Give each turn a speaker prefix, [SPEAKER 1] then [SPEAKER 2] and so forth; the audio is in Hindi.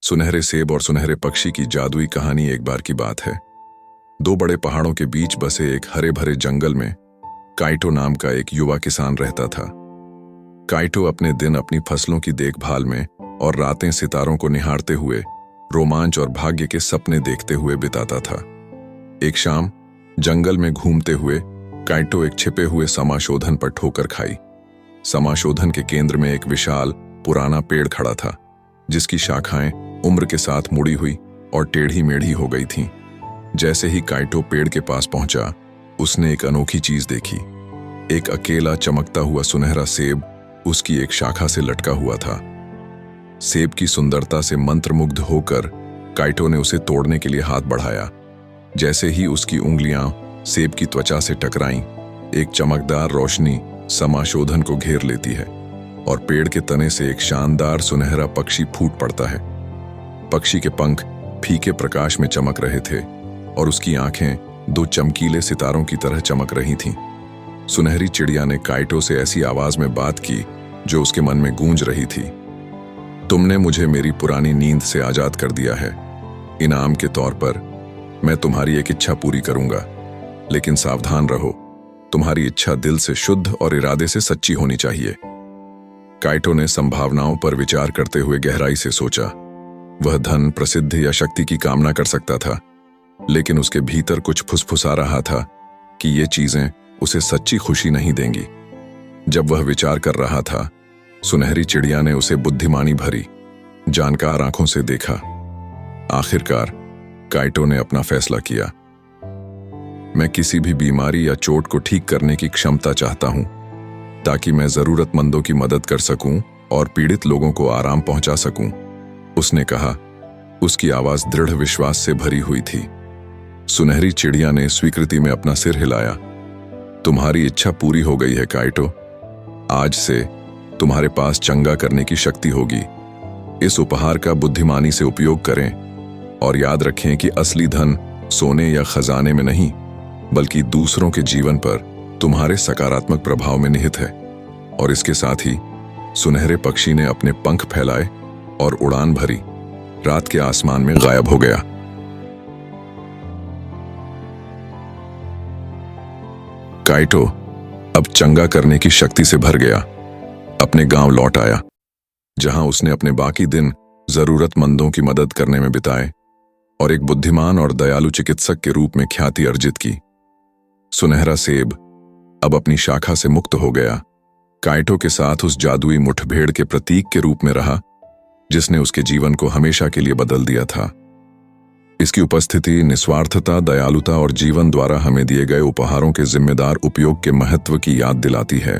[SPEAKER 1] सुनहरे सेब और सुनहरे पक्षी की जादुई कहानी। एक बार की बात है, दो बड़े पहाड़ों के बीच बसे एक हरे भरे जंगल में काइटो नाम का एक युवा किसान रहता था। काइटो अपने दिन अपनी फसलों की देखभाल में और रातें सितारों को निहारते हुए रोमांच और भाग्य के सपने देखते हुए बिताता था। एक शाम जंगल में घूमते हुए काइटो एक छिपे हुए समाशोधन पर ठोकर खाई। समाशोधन के केंद्र में एक विशाल पुराना पेड़ खड़ा था, जिसकी शाखाएं उम्र के साथ मुड़ी हुई और टेढ़ी मेढ़ी हो गई थीं। जैसे ही काइटो पेड़ के पास पहुंचा, उसने एक अनोखी चीज देखी। एक अकेला चमकता हुआ सुनहरा सेब उसकी एक शाखा से लटका हुआ था। सेब की सुंदरता से मंत्रमुग्ध होकर काइटो ने उसे तोड़ने के लिए हाथ बढ़ाया। जैसे ही उसकी उंगलियां सेब की त्वचा से टकराईं, एक चमकदार रोशनी समाशोधन को घेर लेती है और पेड़ के तने से एक शानदार सुनहरा पक्षी फूट पड़ता है। पक्षी के पंख फीके प्रकाश में चमक रहे थे और उसकी आंखें दो चमकीले सितारों की तरह चमक रही थीं। सुनहरी चिड़िया ने काइटो से ऐसी आवाज में बात की जो उसके मन में गूंज रही थी। तुमने मुझे मेरी पुरानी नींद से आजाद कर दिया है। इनाम के तौर पर मैं तुम्हारी एक इच्छा पूरी करूंगा, लेकिन सावधान रहो, तुम्हारी इच्छा दिल से शुद्ध और इरादे से सच्ची होनी चाहिए। काइटो ने संभावनाओं पर विचार करते हुए गहराई से सोचा। वह धन, प्रसिद्धि या शक्ति की कामना कर सकता था, लेकिन उसके भीतर कुछ फुसफुसा रहा था कि ये चीजें उसे सच्ची खुशी नहीं देंगी। जब वह विचार कर रहा था, सुनहरी चिड़िया ने उसे बुद्धिमानी भरी जानकार आंखों से देखा। आखिरकार काइटो ने अपना फैसला किया। मैं किसी भी बीमारी या चोट को ठीक करने की क्षमता चाहता हूं, ताकि मैं जरूरतमंदों की मदद कर सकूं और पीड़ित लोगों को आराम पहुंचा सकूं, उसने कहा। उसकी आवाज दृढ़ विश्वास से भरी हुई थी। सुनहरी चिड़िया ने स्वीकृति में अपना सिर हिलाया। तुम्हारी इच्छा पूरी हो गई है काइटो। आज से तुम्हारे पास चंगा करने की शक्ति होगी। इस उपहार का बुद्धिमानी से उपयोग करें और याद रखें कि असली धन सोने या खजाने में नहीं, बल्कि दूसरों के जीवन पर तुम्हारे सकारात्मक प्रभाव में निहित है। और इसके साथ ही सुनहरे पक्षी ने अपने पंख फैलाए और उड़ान भरी, रात के आसमान में गायब हो गया। काइटो अब चंगा करने की शक्ति से भर गया। अपने गांव लौट आया, जहां उसने अपने बाकी दिन जरूरतमंदों की मदद करने में बिताए और एक बुद्धिमान और दयालु चिकित्सक के रूप में ख्याति अर्जित की। सुनहरा सेब अब अपनी शाखा से मुक्त हो गया। काइटो के साथ उस जादुई मुठभेड़ के प्रतीक के रूप में रहा, जिसने उसके जीवन को हमेशा के लिए बदल दिया था। इसकी उपस्थिति निस्वार्थता, दयालुता और जीवन द्वारा हमें दिए गए उपहारों के जिम्मेदार उपयोग के महत्व की याद दिलाती है।